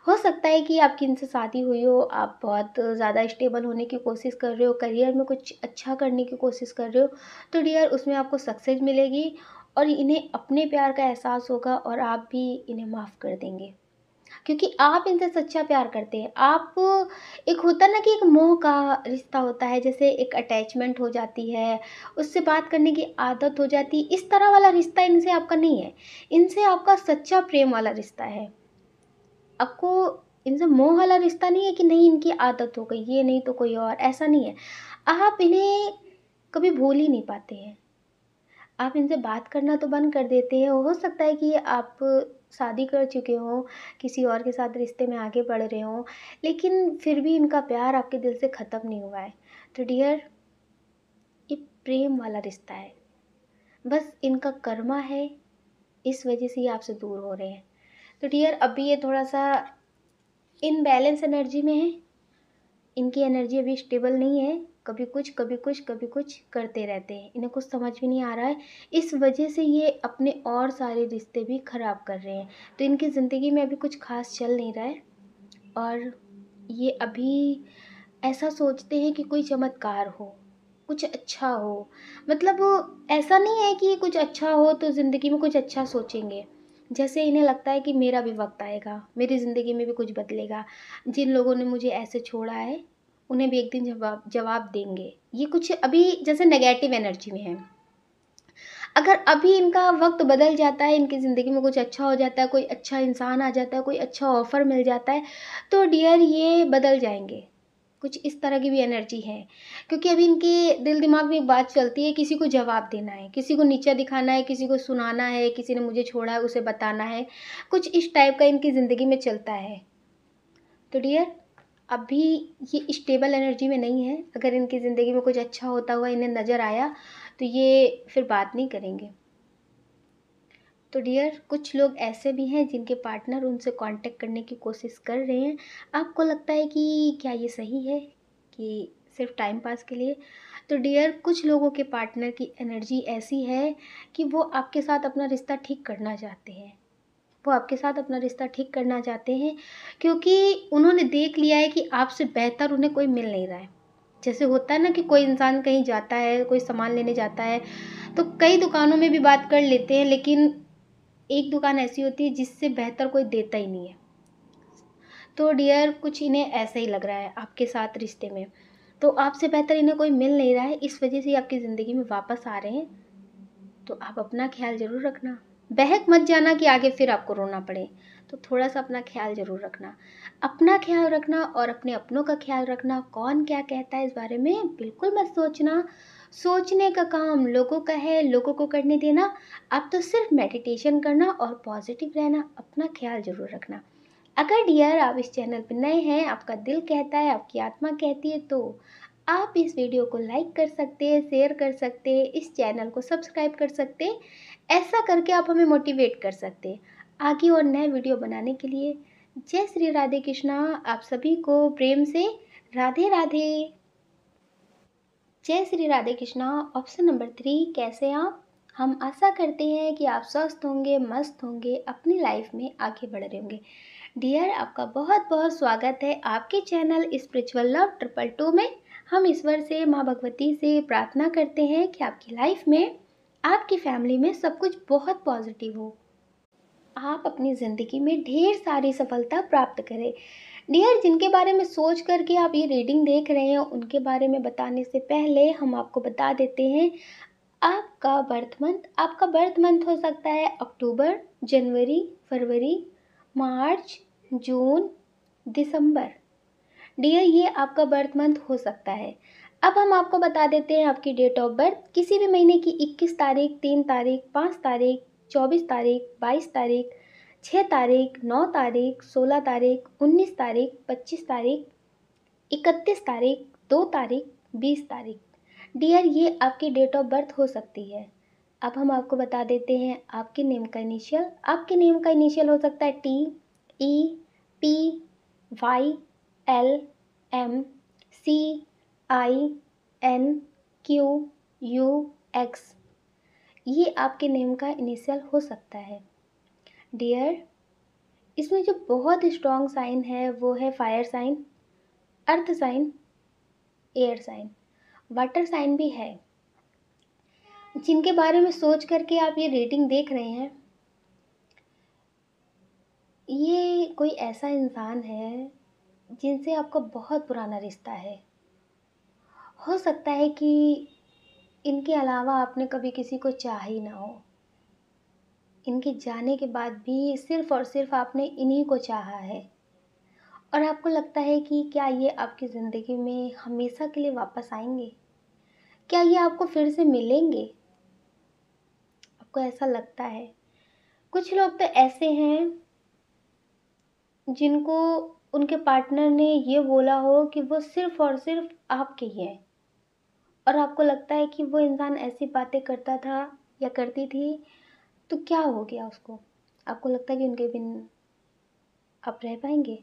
हो सकता है कि आपकी इनसे शादी हुई हो, आप बहुत ज़्यादा स्टेबल होने की कोशिश कर रहे हो, करियर में कुछ अच्छा करने की कोशिश कर रहे हो, तो डियर, उसमें आपको सक्सेस मिलेगी और इन्हें अपने प्यार का एहसास होगा और आप भी इन्हें माफ़ कर देंगे। क्योंकि आप इनसे सच्चा प्यार करते हैं। आप, एक होता है ना कि एक मोह का रिश्ता होता है, जैसे एक अटैचमेंट हो जाती है, उससे बात करने की आदत हो जाती है, इस तरह वाला रिश्ता इनसे आपका नहीं है। इनसे आपका सच्चा प्रेम वाला रिश्ता है। आपको इनसे मोह वाला रिश्ता नहीं है कि नहीं इनकी आदत हो गई, ये नहीं तो कोई और, ऐसा नहीं है। आप इन्हें कभी भूल ही नहीं पाते हैं। आप इनसे बात करना तो बंद कर देते हैं। हो सकता है कि आप शादी कर चुके हों, किसी और के साथ रिश्ते में आगे बढ़ रहे हों, लेकिन फिर भी इनका प्यार आपके दिल से ख़त्म नहीं हुआ है। तो डियर, ये प्रेम वाला रिश्ता है, बस इनका कर्मा है, इस वजह से ये आपसे दूर हो रहे हैं। तो डियर, अभी ये थोड़ा-सा इनबैलेंस एनर्जी में है, इनकी एनर्जी अभी स्टेबल नहीं है, कभी कुछ, कभी कुछ, कभी कुछ करते रहते हैं। इन्हें कुछ समझ भी नहीं आ रहा है, इस वजह से ये अपने और सारे रिश्ते भी ख़राब कर रहे हैं। तो इनकी ज़िंदगी में अभी कुछ ख़ास चल नहीं रहा है, और ये अभी ऐसा सोचते हैं कि कोई चमत्कार हो, कुछ अच्छा हो। मतलब ऐसा नहीं है कि कुछ अच्छा हो तो ज़िंदगी में कुछ अच्छा सोचेंगे। जैसे इन्हें लगता है कि मेरा भी वक़्त आएगा, मेरी ज़िंदगी में भी कुछ बदलेगा। जिन लोगों ने मुझे ऐसे छोड़ा है, उन्हें भी एक दिन जवाब जवाब देंगे। ये कुछ अभी जैसे नेगेटिव एनर्जी में है। अगर अभी इनका वक़्त बदल जाता है, इनकी ज़िंदगी में कुछ अच्छा हो जाता है, कोई अच्छा इंसान आ जाता है, कोई अच्छा ऑफ़र मिल जाता है, तो डियर, ये बदल जाएँगे। कुछ इस तरह की भी एनर्जी है। क्योंकि अभी इनके दिल दिमाग में एक बात चलती है, किसी को जवाब देना है, किसी को नीचा दिखाना है, किसी को सुनाना है, किसी ने मुझे छोड़ा है उसे बताना है। कुछ इस टाइप का इनकी ज़िंदगी में चलता है। तो डियर अभी ये स्टेबल एनर्जी में नहीं है। अगर इनकी ज़िंदगी में कुछ अच्छा होता हुआ इन्हें नज़र आया तो ये फिर बात नहीं करेंगे। तो डियर कुछ लोग ऐसे भी हैं जिनके पार्टनर उनसे कांटेक्ट करने की कोशिश कर रहे हैं। आपको लगता है कि क्या ये सही है कि सिर्फ टाइम पास के लिए? तो डियर कुछ लोगों के पार्टनर की एनर्जी ऐसी है कि वो आपके साथ अपना रिश्ता ठीक करना चाहते हैं। वो आपके साथ अपना रिश्ता ठीक करना चाहते हैं क्योंकि उन्होंने देख लिया है कि आपसे बेहतर उन्हें कोई मिल नहीं रहा है। जैसे होता है ना कि कोई इंसान कहीं जाता है, कोई सामान लेने जाता है, तो कई दुकानों में भी बात कर लेते हैं, लेकिन एक दुकान ऐसी होती है जिससे बेहतर कोई देता ही नहीं है। तो डियर कुछ इन्हें ऐसा ही लग रहा है आपके साथ रिश्ते में। तो आपसे बेहतर इन्हें कोई मिल नहीं रहा है, इस वजह से आपकी ज़िंदगी में वापस आ रहे हैं। तो आप अपना ख्याल ज़रूर रखना। बहक मत जाना कि आगे फिर आपको रोना पड़े। तो थोड़ा सा अपना ख्याल ज़रूर रखना। अपना ख्याल रखना और अपने अपनों का ख्याल रखना। कौन क्या कहता है इस बारे में बिल्कुल मत सोचना। सोचने का काम लोगों का है, लोगों को करने देना। आप तो सिर्फ मेडिटेशन करना और पॉजिटिव रहना। अपना ख्याल ज़रूर रखना। अगर डियर आप इस चैनल पर नए हैं, आपका दिल कहता है, आपकी आत्मा कहती है, तो आप इस वीडियो को लाइक कर सकते हैं, शेयर कर सकते हैं, इस चैनल को सब्सक्राइब कर सकते हैं। ऐसा करके आप हमें मोटिवेट कर सकते हैं आगे और नए वीडियो बनाने के लिए। जय श्री राधे कृष्णा। आप सभी को प्रेम से राधे राधे। जय श्री राधे कृष्णा। ऑप्शन नंबर 3, कैसे हैं आप? हम आशा करते हैं कि आप स्वस्थ होंगे, मस्त होंगे, अपनी लाइफ में आगे बढ़ रहे होंगे। डियर आपका बहुत बहुत स्वागत है आपके चैनल स्पिरिचुअल लव 222 में। हम ईश्वर से, माँ भगवती से प्रार्थना करते हैं कि आपकी लाइफ में, आपकी फैमिली में सब कुछ बहुत पॉजिटिव हो। आप अपनी ज़िंदगी में ढेर सारी सफलता प्राप्त करें। डियर जिनके बारे में सोच करके आप ये रीडिंग देख रहे हैं, उनके बारे में बताने से पहले हम आपको बता देते हैं आपका बर्थ मंथ हो सकता है अक्टूबर, जनवरी, फरवरी, मार्च, जून, दिसंबर। डियर ये आपका बर्थ मंथ हो सकता है। अब हम आपको बता देते हैं आपकी डेट ऑफ बर्थ। किसी भी महीने की 21 तारीख, 3 तारीख, 5 तारीख, 24 तारीख, 22 तारीख, 6 तारीख, 9 तारीख, 16 तारीख, 19 तारीख, 25 तारीख, 31 तारीख, 2 तारीख, 20 तारीख। डियर ये आपकी डेट ऑफ बर्थ हो सकती है। अब हम आपको बता देते हैं आपके नेम का इनिशियल। आपके नेम का इनिशियल हो सकता है T, E, P, Y, L, M, C, I, N, Q, U, X. ये आपके नेम का इनिशियल हो सकता है। डियर इसमें जो बहुत स्ट्रॉन्ग साइन है वो है fire sign, earth sign, air sign, water sign भी है। जिनके बारे में सोच करके आप ये रीडिंग देख रहे हैं, ये कोई ऐसा इंसान है जिनसे आपका बहुत पुराना रिश्ता है। हो सकता है कि इनके अलावा आपने कभी किसी को चाहा ही ना हो। इनके जाने के बाद भी सिर्फ़ और सिर्फ़ आपने इन्हीं को चाहा है। और आपको लगता है कि क्या ये आपकी ज़िंदगी में हमेशा के लिए वापस आएँगे? क्या ये आपको फिर से मिलेंगे? आपको ऐसा लगता है? कुछ लोग तो ऐसे हैं जिनको उनके पार्टनर ने ये बोला हो कि वो सिर्फ़ और सिर्फ़ आपके ही हैं, और आपको लगता है कि वो इंसान ऐसी बातें करता था या करती थी, तो क्या हो गया उसको? आपको लगता है कि उनके बिन आप रह पाएँगे?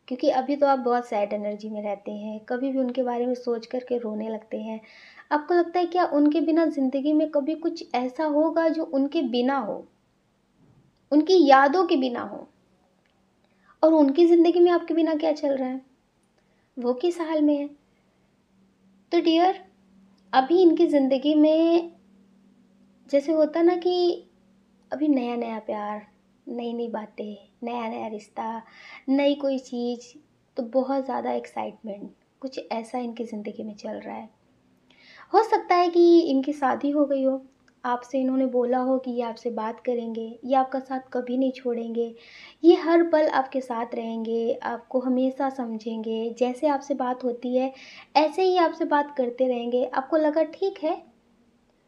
क्योंकि अभी तो आप बहुत सैड एनर्जी में रहते हैं, कभी भी उनके बारे में सोच कर के रोने लगते हैं। आपको लगता है क्या उनके बिना ज़िंदगी में कभी कुछ ऐसा होगा जो उनके बिना हो, उनकी यादों के बिना हो? और उनकी ज़िंदगी में आपके बिना क्या चल रहा है? वो किस हाल में है? तो डियर अभी इनकी ज़िंदगी में जैसे होता ना कि अभी नया नया प्यार, नई नई बातें, नया नया रिश्ता, नई कोई चीज़, तो बहुत ज़्यादा एक्साइटमेंट, कुछ ऐसा इनकी ज़िंदगी में चल रहा है। हो सकता है कि इनकी शादी हो गई हो, आपसे इन्होंने बोला हो कि ये आपसे बात करेंगे, ये आपका साथ कभी नहीं छोड़ेंगे, ये हर पल आपके साथ रहेंगे, आपको हमेशा समझेंगे, जैसे आपसे बात होती है ऐसे ही आपसे बात करते रहेंगे। आपको लगा ठीक है,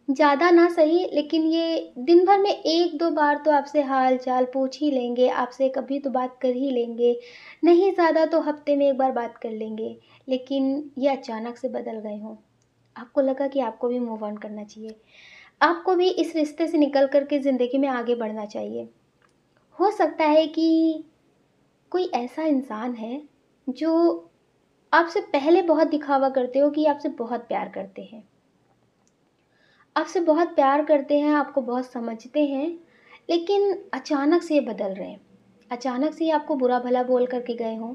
ज़्यादा ना सही, लेकिन ये दिन भर में 1-2 बार तो आपसे हाल-चाल पूछ ही लेंगे, आपसे कभी तो बात कर ही लेंगे, नहीं ज़्यादा तो हफ़्ते में 1 बार बात कर लेंगे। लेकिन ये अचानक से बदल गए हों, आपको लगा कि आपको भी मूव ऑन करना चाहिए, आपको भी इस रिश्ते से निकल कर के ज़िंदगी में आगे बढ़ना चाहिए। हो सकता है कि कोई ऐसा इंसान है, जो आपसे पहले बहुत दिखावा करते हो कि आपसे बहुत प्यार करते हैं। आपसे बहुत प्यार करते हैं, आपको बहुत समझते हैं, लेकिन अचानक से ये बदल रहे हैं। अचानक से ये आपको बुरा-भला बोल कर के गए हों,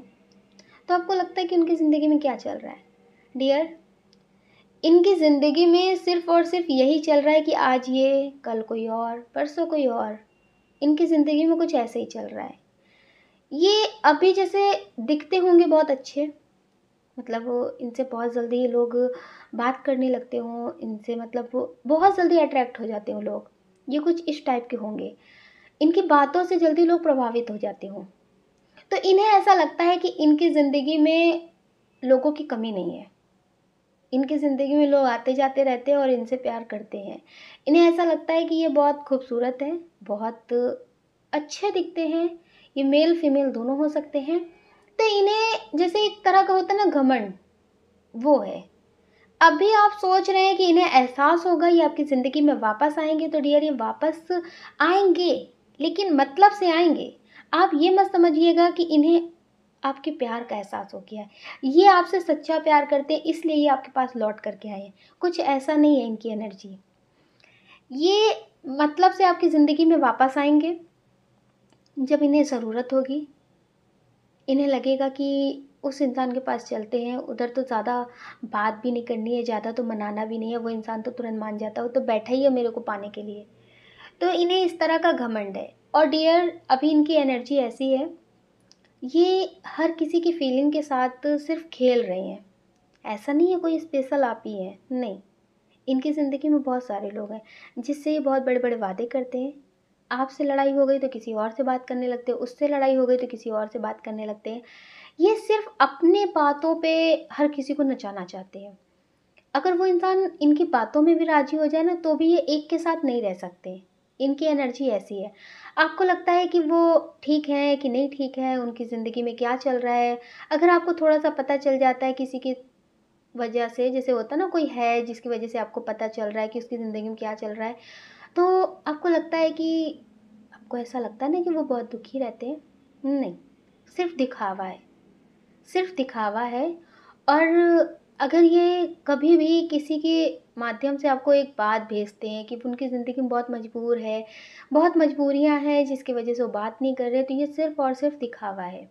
तो आपको लगता है कि उनकी ज़िंदगी में क्या चल रहा है? डियर, इनकी ज़िंदगी में सिर्फ़ और सिर्फ़ यही चल रहा है कि आज ये, कल कोई और, परसों कोई और। इनकी ज़िंदगी में कुछ ऐसे ही चल रहा है। ये अभी जैसे दिखते होंगे बहुत अच्छे, मतलब वो इनसे बहुत जल्दी ये लोग बात करने लगते हों, इनसे मतलब वो बहुत जल्दी अट्रैक्ट हो जाते हों लोग। ये कुछ इस टाइप के होंगे। इनकी बातों से जल्दी लोग प्रभावित हो जाते हों। तो इन्हें ऐसा लगता है कि इनकी ज़िंदगी में लोगों की कमी नहीं है। इनकी ज़िंदगी में लोग आते-जाते रहते हैं और इनसे प्यार करते हैं। इन्हें ऐसा लगता है कि ये बहुत खूबसूरत हैं, बहुत अच्छे दिखते हैं, ये मेल-फीमेल दोनों हो सकते हैं। तो इन्हें जैसे एक तरह का होता है ना घमंड, वो है। अभी आप सोच रहे हैं कि इन्हें एहसास होगा ये आपकी ज़िंदगी में वापस आएँगे, तो डियर ये वापस आएँगे, लेकिन मतलब से आएँगे। आप ये मत समझिएगा कि इन्हें आपके प्यार का एहसास हो गया है। ये आपसे सच्चा प्यार करते हैं, इसलिए ये आपके पास लौट कर के आए हैं। कुछ ऐसा नहीं है इनकी एनर्जी। ये मतलब से आपकी ज़िंदगी में वापस आएँगे, जब इन्हें ज़रूरत होगी। इन्हें लगेगा कि उस इंसान के पास चलते हैं, उधर तो ज़्यादा बात भी नहीं करनी है, ज़्यादा तो मनाना भी नहीं है, वो इंसान तो तुरंत मान जाता है, वो तो बैठा ही है मेरे को पाने के लिए। तो इन्हें इस तरह का घमंड है। और डियर, अभी इनकी एनर्जी ऐसी है, ये हर किसी की फीलिंग के साथ सिर्फ़ खेल रहे हैं। ऐसा नहीं है कोई स्पेशल आप ही हैं, नहीं। इनकी ज़िंदगी में बहुत सारे लोग हैं, जिससे ये बहुत बड़े-बड़े वादे करते हैं। आपसे लड़ाई हो गई तो किसी और से बात करने लगते हैं, उससे लड़ाई हो गई तो किसी और से बात करने लगते हैं। ये सिर्फ़ अपने बातों पे हर किसी को नचाना चाहते हैं। अगर वो इंसान इनकी बातों में भी राज़ी हो जाए ना, तो भी ये एक के साथ नहीं रह सकते। इनकी एनर्जी ऐसी है। आपको लगता है कि वो ठीक है कि नहीं ठीक है, उनकी ज़िंदगी में क्या चल रहा है। अगर आपको थोड़ा-सा पता चल जाता है किसी की वजह से, जैसे होता है ना कोई है जिसकी वजह से आपको पता चल रहा है कि उसकी ज़िंदगी में क्या चल रहा है, तो आपको लगता है कि आपको ऐसा लगता है ना कि वो बहुत दुखी रहते हैं। नहीं, सिर्फ़ दिखावा है। सिर्फ़ दिखावा है। और अगर ये कभी भी किसी के माध्यम से आपको एक बात भेजते हैं कि वो उनकी ज़िंदगी में बहुत मजबूर है, बहुत मजबूरियाँ हैं जिसकी वजह से वो बात नहीं कर रहे, तो ये सिर्फ़ और सिर्फ़ दिखावा है।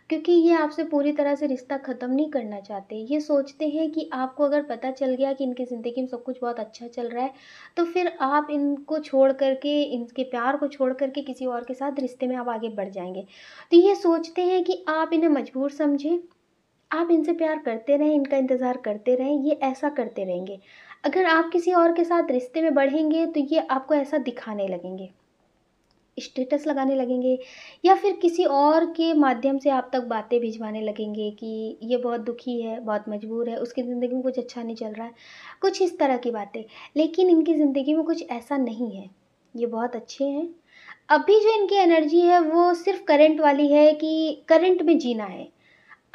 क्योंकि ये आपसे पूरी तरह से रिश्ता ख़त्म नहीं करना चाहते। ये सोचते हैं कि आपको अगर पता चल गया कि इनकी ज़िंदगी में सब कुछ बहुत अच्छा चल रहा है, तो फिर आप इनको छोड़ कर के, इनके प्यार को छोड़ कर के किसी और के साथ रिश्ते में आप आगे बढ़ जाएँगे। तो ये सोचते हैं कि आप इन्हें मजबूर समझें, आप इनसे प्यार करते रहें, इनका इंतज़ार करते रहें, ये ऐसा करते रहेंगे। अगर आप किसी और के साथ रिश्ते में बढ़ेंगे, तो ये आपको ऐसा दिखाने लगेंगे। स्टेटस लगाने लगेंगे या फिर किसी और के माध्यम से आप तक बातें भिजवाने लगेंगे कि ये बहुत दुखी है, बहुत मजबूर है, उसकी ज़िंदगी में कुछ अच्छा नहीं चल रहा है, कुछ इस तरह की बातें। लेकिन इनकी ज़िंदगी में कुछ ऐसा नहीं है, ये बहुत अच्छे हैं। अभी जो इनकी एनर्जी है वो सिर्फ़ करंट वाली है कि करंट में जीना है।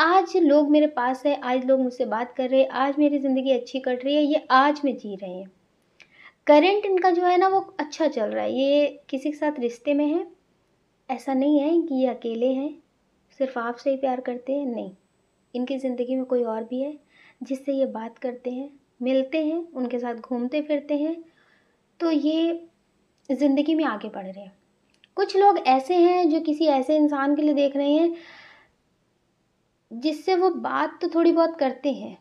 आज लोग मेरे पास हैं, आज लोग मुझसे बात कर रहे हैं, आज मेरी ज़िंदगी अच्छी कट रही है, ये आज में जी रहे हैं। करंट इनका जो है ना वो अच्छा चल रहा है, ये किसी के साथ रिश्ते में हैं, ऐसा नहीं है कि ये अकेले हैं, सिर्फ़ आपसे ही प्यार करते हैं, नहीं। इनकी ज़िंदगी में कोई और भी है, जिससे ये बात करते हैं, मिलते हैं, उनके साथ घूमते-फिरते हैं, तो ये ज़िंदगी में आगे बढ़ रहे हैं। कुछ लोग ऐसे हैं जो किसी ऐसे इंसान के लिए देख रहे हैं, जिससे वो बात तो थोड़ी बहुत करते हैं,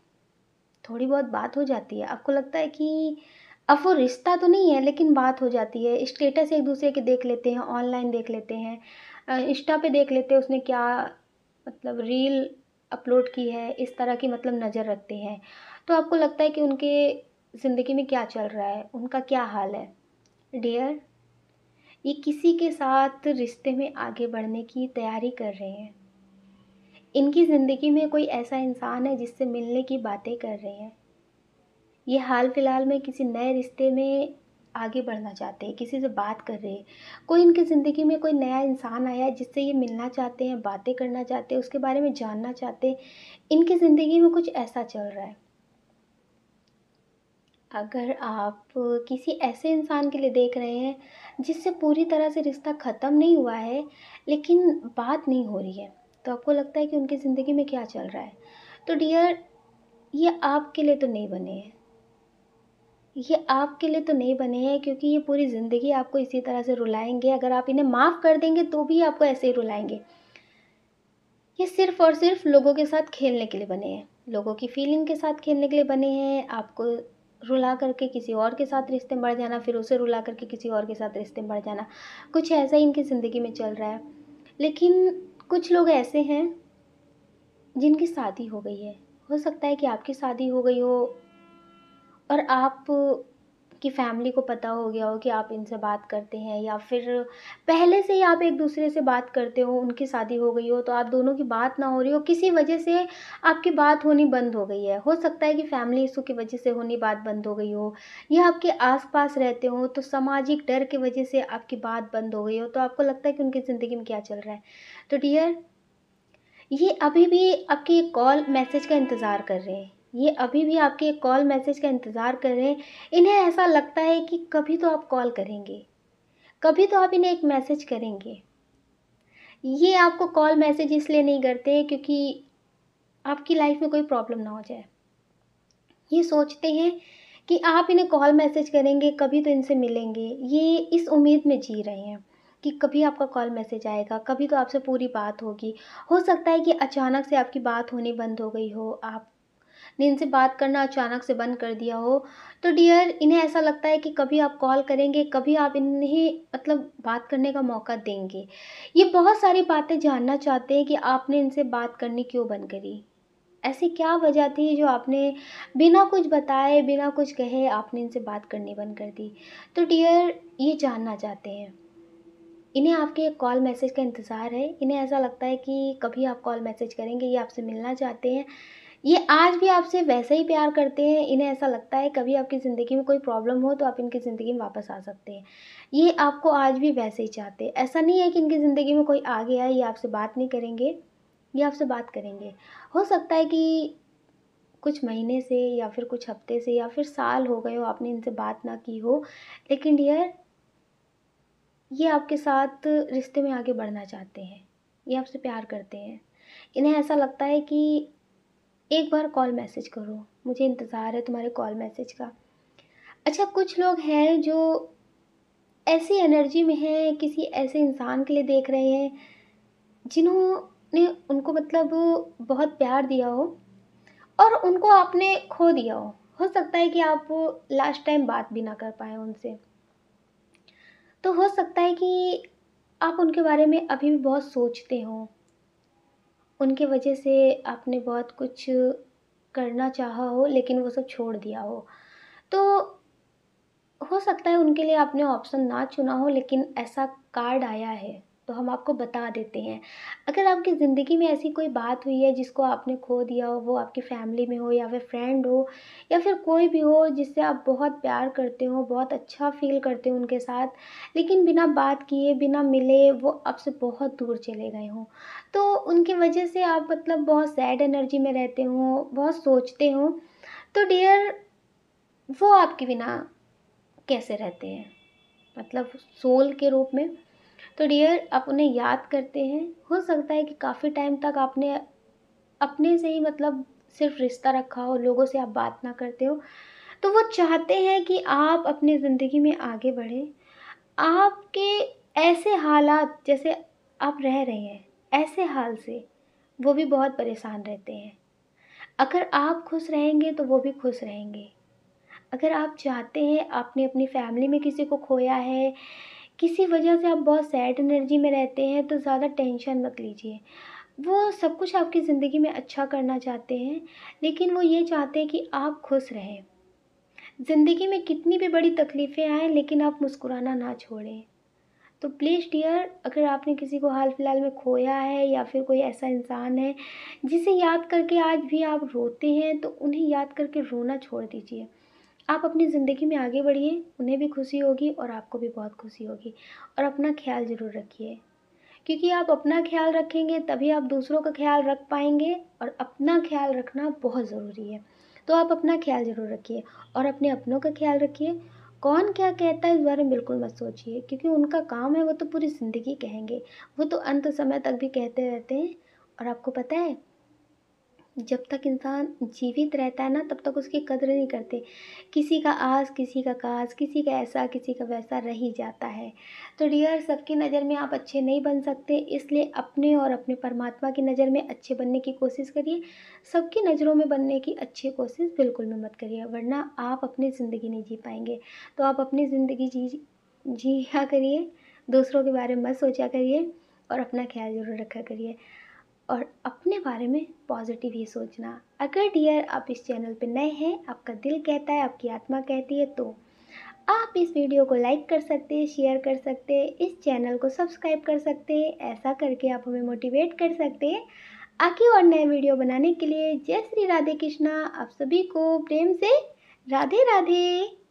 थोड़ी बहुत बात हो जाती है। आपको लगता है कि अब वो रिश्ता तो नहीं है लेकिन बात हो जाती है। स्टेटस एक-दूसरे के देख लेते हैं, ऑनलाइन देख लेते हैं। इंस्टा पे देख लेते हैं उसने क्या मतलब रील अपलोड की है, इस तरह की मतलब नज़र रखते हैं। तो आपको लगता है कि उनके ज़िंदगी में क्या चल रहा है, उनका क्या हाल है। डियर, ये किसी के साथ रिश्ते में आगे बढ़ने की तैयारी कर रहे हैं। इनकी ज़िंदगी में कोई ऐसा इंसान है जिससे मिलने की बातें कर रहे हैं। ये हाल फिलहाल में किसी नए रिश्ते में आगे बढ़ना चाहते हैं, किसी से बात कर रहे हैं। कोई इनकी ज़िंदगी में कोई नया इंसान आया है जिससे ये मिलना चाहते हैं, बातें करना चाहते हैं, उसके बारे में जानना चाहते हैं। इनकी ज़िंदगी में कुछ ऐसा चल रहा है। अगर आप किसी ऐसे इंसान के लिए देख रहे हैं जिससे पूरी तरह से रिश्ता ख़त्म नहीं हुआ है, लेकिन बात नहीं हो रही है, तो आपको लगता है कि उनकी ज़िंदगी में क्या चल रहा है? तो डियर, ये आपके लिए तो नहीं बने हैं। ये आपके लिए तो नहीं बने हैं, क्योंकि ये पूरी ज़िंदगी आपको इसी तरह से रुलाएँगे। अगर आप इन्हें माफ़ कर देंगे तो भी आपको ऐसे ही रुलाएँगे। ये सिर्फ़ और सिर्फ़ लोगों के साथ खेलने के लिए बने हैं। लोगों की फीलिंग के साथ खेलने के लिए बने हैं। आपको रुला करके किसी और के साथ रिश्ते में बढ़ जाना, फिर उसे रुला करके किसी और के साथ रिश्ते में बढ़ जाना। कुछ ऐसा ही इनकी ज़िंदगी में चल रहा है। लेकिन कुछ लोग ऐसे हैं जिनकी शादी हो गई है। हो सकता है कि आपकी शादी हो गई हो और आप की फैमिली को पता हो गया हो कि आप इनसे बात करते हैं, या फिर पहले से ही आप एक-दूसरे से बात करते हो, उनकी शादी हो गई हो, तो आप दोनों की बात ना हो रही हो, किसी वजह से आपकी बात होनी बंद हो गई है। हो सकता है कि फैमिली इश्यू की वजह से होनी बात बंद हो गई हो, या आपके आस-पास रहते हो, तो सामाजिक डर की वजह से आपकी बात बंद हो गई हो, तो आपको लगता है कि उनकी ज़िंदगी में क्या चल रहा है। तो डियर, ये अभी भी आपकी एक कॉल मैसेज का इंतज़ार कर रहे हैं। ये अभी भी आपके एक कॉल मैसेज का इंतज़ार कर रहे हैं। इन्हें ऐसा लगता है कि कभी तो आप कॉल करेंगे, कभी तो आप इन्हें एक मैसेज करेंगे। ये आपको कॉल मैसेज इसलिए नहीं करते हैं क्योंकि आपकी लाइफ़ में कोई प्रॉब्लम ना हो जाए। ये सोचते हैं कि आप इन्हें कॉल मैसेज करेंगे, कभी तो इनसे मिलेंगे। ये इस उम्मीद में जी रहे हैं कि कभी आपका कॉल मैसेज आएगा, कभी तो आपसे पूरी बात होगी। हो सकता है कि अचानक से आपकी बात होनी बंद हो गई हो, आपने इनसे बात करना अचानक से बंद कर दिया हो। तो डियर, इन्हें ऐसा लगता है कि कभी आप कॉल करेंगे, कभी आप इन्हें मतलब बात करने का मौका देंगे। ये बहुत सारी बातें जानना चाहते हैं कि आपने इनसे बात करनी क्यों बंद करी? ऐसी क्या वजह थी जो आपने बिना कुछ बताए, बिना कुछ कहे आपने इनसे बात करनी बंद कर दी? तो डियर, ये जानना चाहते हैं। इन्हें आपके एक कॉल मैसेज का इंतज़ार है। इन्हें ऐसा लगता है कि कभी आप कॉल मैसेज करेंगे, ये आपसे मिलना चाहते हैं। ये आज भी आपसे वैसे ही प्यार करते हैं। इन्हें ऐसा लगता है कभी आपकी ज़िंदगी में कोई प्रॉब्लम हो तो आप इनकी ज़िंदगी में वापस आ सकते हैं। ये आपको आज भी वैसे ही चाहते हैं। ऐसा नहीं है कि इनकी ज़िंदगी में कोई आ गया है, ये आपसे बात नहीं करेंगे, ये आपसे बात करेंगे। हो सकता है कि कुछ महीने से, या फिर कुछ हफ्ते से, या फिर साल हो गए हो आपने इनसे बात ना की हो, लेकिन डियर, ये आपके साथ रिश्ते में आगे बढ़ना चाहते हैं। ये आपसे प्यार करते हैं। इन्हें ऐसा लगता है कि एक बार कॉल मैसेज करो, मुझे इंतज़ार है तुम्हारे कॉल मैसेज का। अच्छा, कुछ लोग हैं जो ऐसी एनर्जी में हैं, किसी ऐसे इंसान के लिए देख रहे हैं जिन्होंने उनको मतलब बहुत प्यार दिया हो और उनको आपने खो दिया हो। हो सकता है कि आप लास्ट टाइम बात भी ना कर पाएँ उनसे। तो हो सकता है कि आप उनके बारे में अभी भी बहुत सोचते हो। उनकी वजह से आपने बहुत कुछ करना चाहा हो, लेकिन वो सब छोड़ दिया हो। तो हो सकता है उनके लिए आपने ऑप्शन ना चुना हो, लेकिन ऐसा कार्ड आया है, तो हम आपको बता देते हैं। अगर आपकी ज़िंदगी में ऐसी कोई बात हुई है जिसको आपने खो दिया हो, वो आपकी फैमिली में हो, या फिर फ्रेंड हो, या फिर कोई भी हो जिससे आप बहुत प्यार करते हो, बहुत अच्छा फ़ील करते हो उनके साथ, लेकिन बिना बात किए, बिना मिले वो आपसे बहुत दूर चले गए हों। तो उनकी वजह से आप मतलब बहुत सैड एनर्जी में रहते हो, बहुत सोचते हो। तो डियर, वो आपके बिना कैसे रहते हैं? मतलब सोल के रूप में। तो डियर, आप उन्हें याद करते हैं। हो सकता है कि काफ़ी टाइम तक आपने अपने से ही मतलब सिर्फ़ रिश्ता रखा हो, लोगों से आप बात ना करते हो। तो वो चाहते हैं कि आप अपनी ज़िंदगी में आगे बढ़ें। आपके ऐसे हालात जैसे आप रह रहे हैं, ऐसे हाल से वो भी बहुत परेशान रहते हैं। अगर आप खुश रहेंगे तो वो भी खुश रहेंगे। अगर आप चाहते हैं, आपने अपनी फैमिली में किसी को खोया है, किसी वजह से आप बहुत सैड एनर्जी में रहते हैं, तो ज़्यादा टेंशन मत लीजिए। वो सब कुछ आपकी ज़िंदगी में अच्छा करना चाहते हैं, लेकिन वो ये चाहते हैं कि आप खुश रहें। ज़िंदगी में कितनी भी बड़ी तकलीफ़ें आएँ, लेकिन आप मुस्कुराना ना छोड़ें। तो प्लीज़ डियर, अगर आपने किसी को हाल-फिलहाल में खोया है, या फिर कोई ऐसा इंसान है जिसे याद करके आज भी आप रोते हैं, तो उन्हें याद करके रोना छोड़ दीजिए। आप अपनी ज़िंदगी में आगे बढ़िए, उन्हें भी खुशी होगी और आपको भी बहुत खुशी होगी। और अपना ख़्याल ज़रूर रखिए, क्योंकि आप अपना ख़्याल रखेंगे तभी आप दूसरों का ख़्याल रख पाएँगे, और अपना ख़्याल रखना बहुत ज़रूरी है। तो आप अपना ख़्याल ज़रूर रखिए और अपने अपनों का ख़्याल रखिए। कौन क्या कहता है इस बारे में बिल्कुल मत सोचिए, क्योंकि उनका काम है, वो तो पूरी ज़िंदगी कहेंगे। वो तो अंत समय तक भी कहते रहते हैं। और आपको पता है, जब तक इंसान जीवित रहता है ना, तब तक उसकी कद्र नहीं करते। किसी का आस, किसी का कास, किसी का ऐसा, किसी का वैसा रह ही जाता है। तो डियर, सबकी नज़र में आप अच्छे नहीं बन सकते, इसलिए अपने और अपने परमात्मा की नज़र में अच्छे बनने की कोशिश करिए। सबकी नज़रों में बनने की अच्छी कोशिश बिल्कुल भी मत करिए, वरना आप अपनी ज़िंदगी नहीं जी पाएँगे। तो आप अपनी ज़िंदगी जिया करिए, दूसरों के बारे में मत सोचा करिए, और अपना ख़्याल ज़रूर रखा करिए। और अपने बारे में पॉजिटिव ही सोचना। अगर डियर आप इस चैनल पे नए हैं, आपका दिल कहता है, आपकी आत्मा कहती है, तो आप इस वीडियो को लाइक कर सकते हैं, शेयर कर सकते हैं, इस चैनल को सब्सक्राइब कर सकते हैं। ऐसा करके आप हमें मोटिवेट कर सकते हैं आगे और नए वीडियो बनाने के लिए। जय श्री राधे कृष्णा। आप सभी को प्रेम से राधे राधे।